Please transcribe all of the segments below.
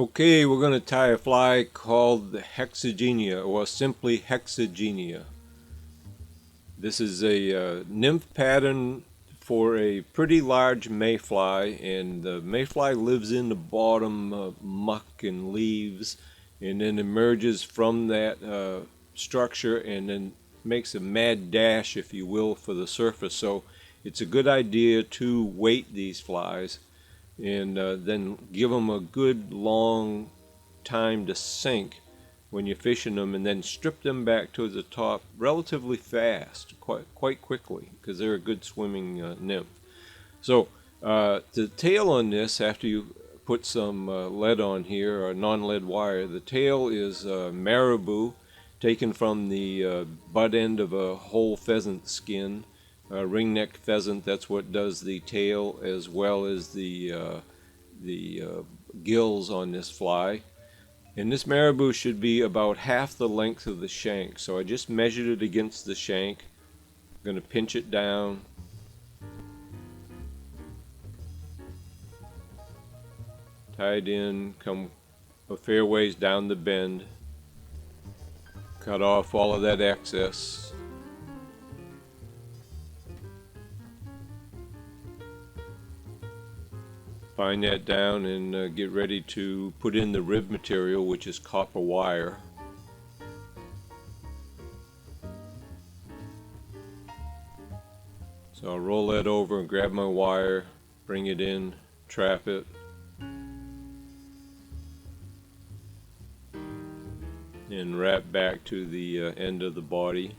Okay, we're going to tie a fly called the Hexagenia, or simply Hexagenia. This is a nymph pattern for a pretty large mayfly, and the mayfly lives in the bottom muck and leaves, and then emerges from that structure and then makes a mad dash, if you will, for the surface. So it's a good idea to weight these flies and then give them a good long time to sink when you're fishing them, and then strip them back to the top relatively fast, quite quickly, because they're a good swimming nymph. So the tail on this, after you put some lead on here, or non-lead wire, the tail is marabou, taken from the butt end of a whole pheasant skin. Ringneck pheasant, that's what does the tail as well as the gills on this fly. And this marabou should be about half the length of the shank. So I just measured it against the shank. I'm going to pinch it down. Tie it in, come a fair ways down the bend. Cut off all of that excess. Fine that down and get ready to put in the rib material, which is copper wire. So I'll roll that over and grab my wire, bring it in, trap it, and wrap back to the end of the body.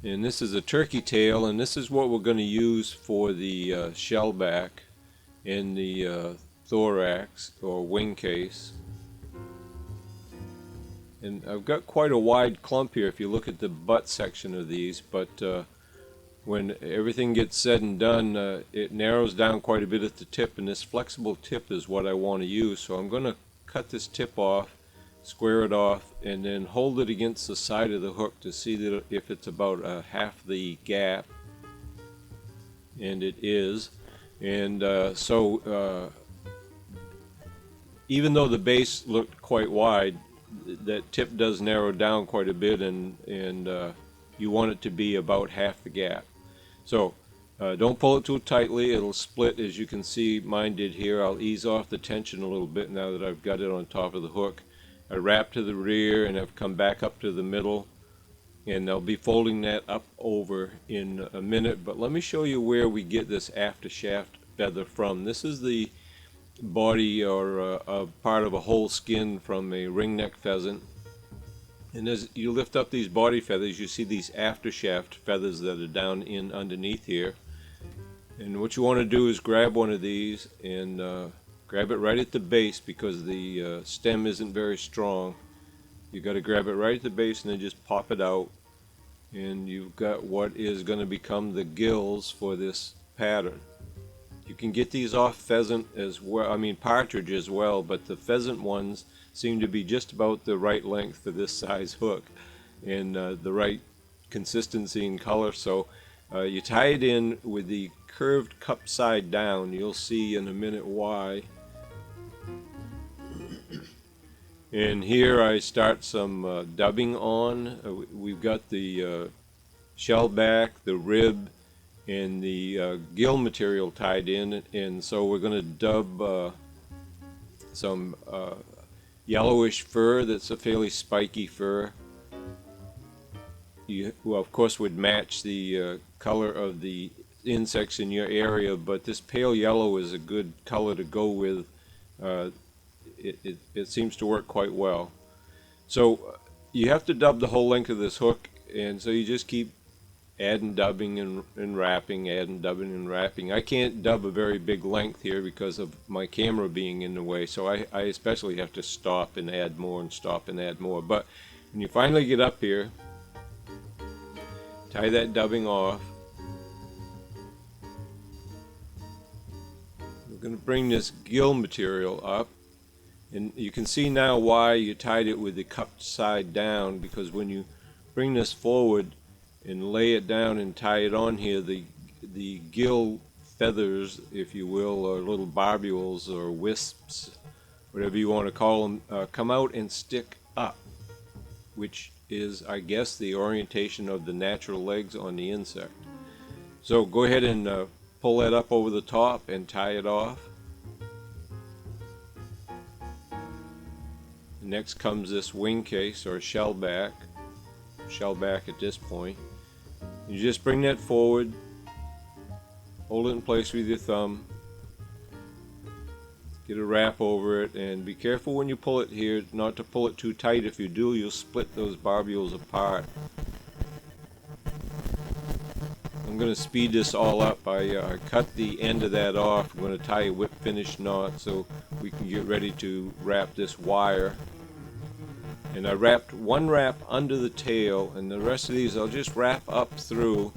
And this is a turkey tail, and this is what we're going to use for the shellback and the thorax or wing case. And I've got quite a wide clump here if you look at the butt section of these, but when everything gets said and done, it narrows down quite a bit at the tip, and this flexible tip is what I want to use. So I'm going to cut this tip off, square it off, and then hold it against the side of the hook to see that if it's about half the gap, and it is. And even though the base looked quite wide, that tip does narrow down quite a bit, and you want it to be about half the gap. So don't pull it too tightly, it'll split, as you can see mine did here. I'll ease off the tension a little bit now that I've got it on top of the hook. I wrap to the rear and I've come back up to the middle, and I'll be folding that up over in a minute. But let me show you where we get this after shaft feather from. This is the body or a part of a whole skin from a ringneck pheasant, and as you lift up these body feathers, you see these after shaft feathers that are down in underneath here. And what you want to do is grab one of these and grab it right at the base, because the stem isn't very strong. You got to grab it right at the base and then just pop it out, and you've got what is going to become the gills for this pattern. You can get these off pheasant as well, I mean partridge as well, but the pheasant ones seem to be just about the right length for this size hook, and the right consistency and color. So you tie it in with the curved cup side down. You'll see in a minute why. And here I start some dubbing on. We've got the shell back, the rib, and the gill material tied in, and so we're going to dub some yellowish fur that's a fairly spiky fur. You, well, of course, would match the color of the insects in your area, but this pale yellow is a good color to go with. It seems to work quite well. So you have to dub the whole length of this hook, and so you just keep adding dubbing and wrapping, adding dubbing and wrapping. I can't dub a very big length here because of my camera being in the way, so I especially have to stop and add more and stop and add more. But when you finally get up here, tie that dubbing off. We're going to bring this gill material up, And you can see now why you tied it with the cupped side down, because when you bring this forward and lay it down and tie it on here, the gill feathers, if you will, or little barbules or wisps, whatever you want to call them, come out and stick up, which is, I guess, the orientation of the natural legs on the insect. So go ahead and pull that up over the top and tie it off. Next comes this wing case, or shell back at this point. You just bring that forward, hold it in place with your thumb, get a wrap over it, and be careful when you pull it here not to pull it too tight. If you do, you'll split those barbules apart. I'm going to speed this all up. I cut the end of that off. I'm going to tie a whip finish knot so we can get ready to wrap this wire. And I wrapped one wrap under the tail, and the rest of these I'll just wrap up through,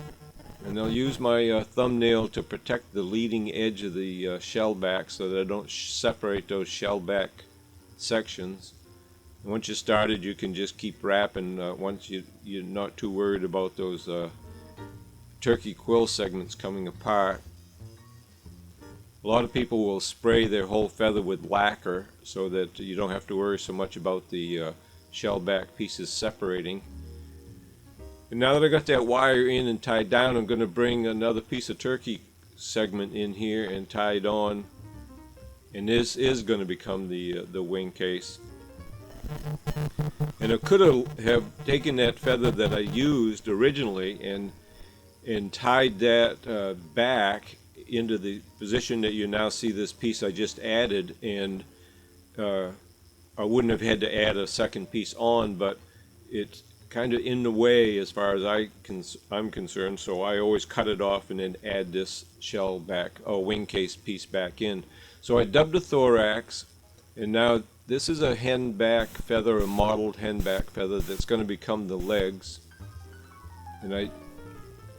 and I'll use my thumbnail to protect the leading edge of the shell back so that I don't separate those shell back sections. And once you started, you can just keep wrapping once you're not too worried about those turkey quill segments coming apart. A lot of people will spray their whole feather with lacquer so that you don't have to worry so much about the shell back pieces separating. And now that I got that wire in and tied down, I'm going to bring another piece of turkey segment in here and tie it on, and this is going to become the wing case. And I could have taken that feather that I used originally and tied that back into the position that you now see this piece I just added, and I wouldn't have had to add a second piece on, but it's kind of in the way as far as I'm concerned, so I always cut it off and then add this shell back, wing case piece back in. So I dubbed the thorax, and now this is a hen back feather, a modeled hen back feather that's going to become the legs. And I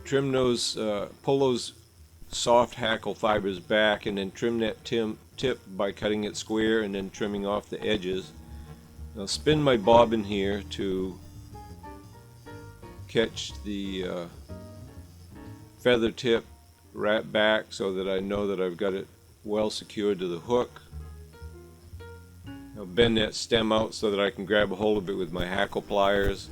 trim those, pull those soft hackle fibers back, and then trim that tip by cutting it square and then trimming off the edges. I'll spin my bobbin here to catch the feather tip right back so that I know that I've got it well secured to the hook. I'll bend that stem out so that I can grab a hold of it with my hackle pliers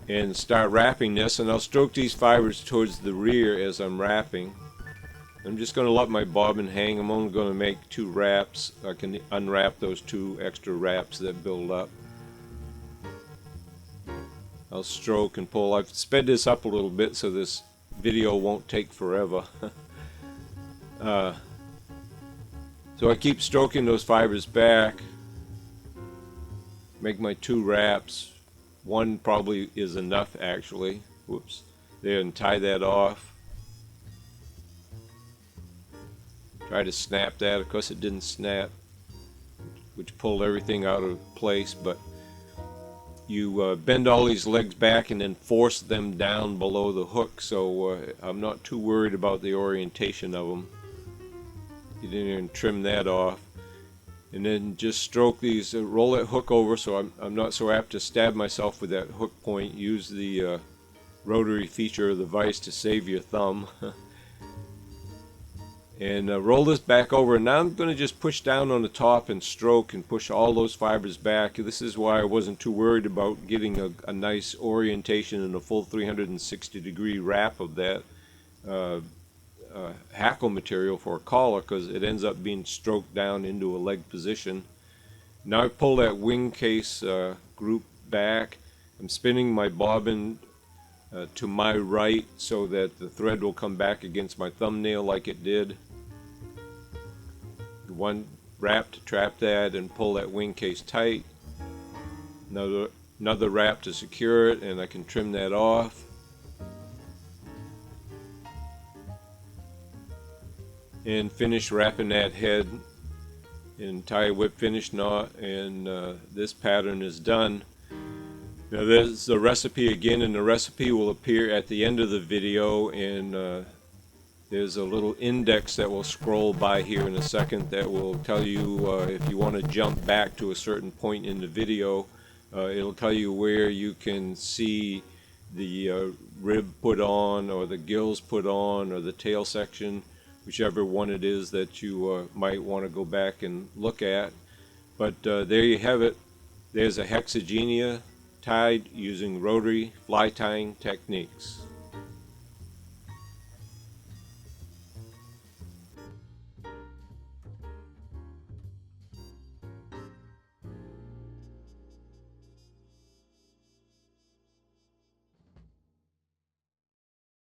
and start wrapping this, and I'll stroke these fibers towards the rear as I'm wrapping. I'm just going to let my bobbin hang. I'm only going to make 2 wraps. I can unwrap those 2 extra wraps that build up. I'll stroke and pull. I've sped this up a little bit so this video won't take forever. So I keep stroking those fibers back, make my 2 wraps. One probably is enough, actually. Whoops. There, and tie that off. Try to snap that. Of course it didn't snap, which pulled everything out of place, but you bend all these legs back and then force them down below the hook, so I'm not too worried about the orientation of them. Get in there and trim that off, and then just stroke these, roll that hook over so I'm not so apt to stab myself with that hook point. Use the rotary feature of the vise to save your thumb. And roll this back over, and now I'm going to just push down on the top and stroke and push all those fibers back. This is why I wasn't too worried about getting a nice orientation and a full 360-degree wrap of that hackle material for a collar, because it ends up being stroked down into a leg position. Now I pull that wing case group back. I'm spinning my bobbin to my right so that the thread will come back against my thumbnail like it did. One wrap to trap that and pull that wing case tight. Another wrap to secure it, and I can trim that off. And finish wrapping that head and tie a whip finish knot, and this pattern is done. Now there's the recipe again, and the recipe will appear at the end of the video, and There's a little index that will scroll by here in a second that will tell you if you want to jump back to a certain point in the video. It'll tell you where you can see the rib put on, or the gills put on, or the tail section, whichever one it is that you might want to go back and look at. But there you have it. There's a Hexagenia tied using rotary fly tying techniques.